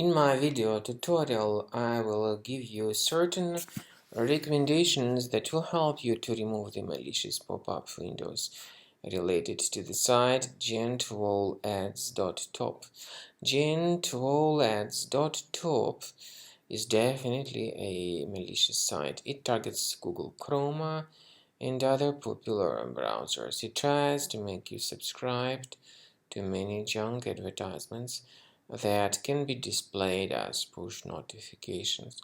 In my video tutorial, I will give you certain recommendations that will help you to remove the malicious pop-up windows related to the site Gentwoleads.top. Gentwoleads.top is definitely a malicious site. It targets Google Chrome and other popular browsers. It tries to make you subscribed to many junk advertisements that can be displayed as push notifications.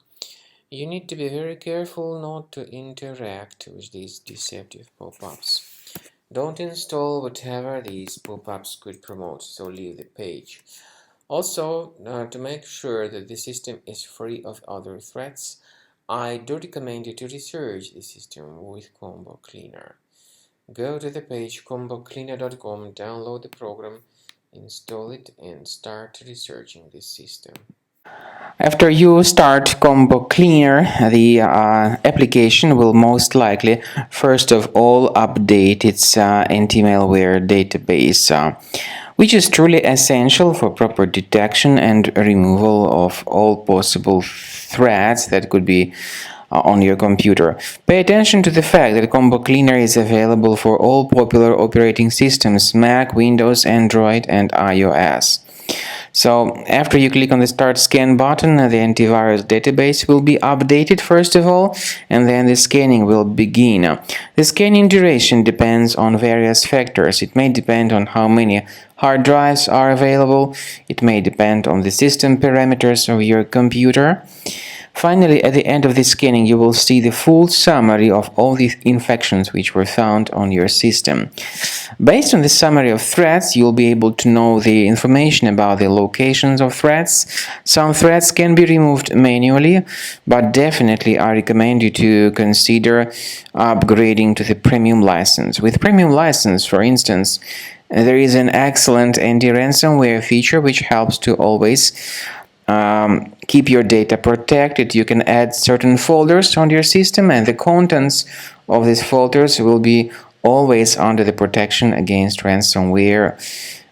You need to be very careful not to interact with these deceptive pop-ups. Don't install whatever these pop-ups could promote, so leave the page. Also, to make sure that the system is free of other threats, I do recommend you to research the system with Combo Cleaner. Go to the page combocleaner.com, download the program, install it, and start researching this system. After you start Combo Cleaner, the application will most likely first of all update its anti-malware database, which is truly essential for proper detection and removal of all possible threats that could be on your computer. Pay attention to the fact that Combo Cleaner is available for all popular operating systems: Mac, Windows, Android, and iOS. So after you click on the Start Scan button, the antivirus database will be updated first of all, and then the scanning will begin. The scanning duration depends on various factors. It may depend on how many hard drives are available. It may depend on the system parameters of your computer. Finally, at the end of the scanning, you will see the full summary of all the infections which were found on your system. Based on the summary of threats, you'll be able to know the information about the locations of threats. Some threats can be removed manually, but definitely I recommend you to consider upgrading to the premium license. With premium license, for instance, there is an excellent anti-ransomware feature which helps to always keep your data protected. You can add certain folders on your system, and the contents of these folders will be always under the protection against ransomware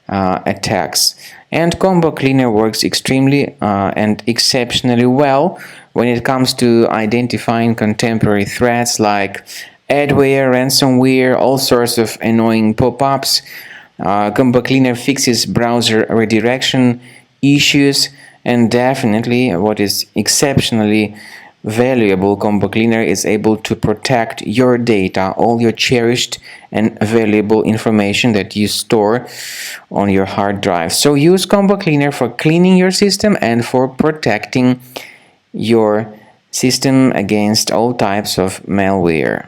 attacks. And Combo Cleaner works extremely and exceptionally well when it comes to identifying contemporary threats like adware, ransomware, all sorts of annoying pop-ups. Combo Cleaner fixes browser redirection issues. And definitely, what is exceptionally valuable, Combo Cleaner is able to protect your data, all your cherished and valuable information that you store on your hard drive. So use Combo Cleaner for cleaning your system and for protecting your system against all types of malware.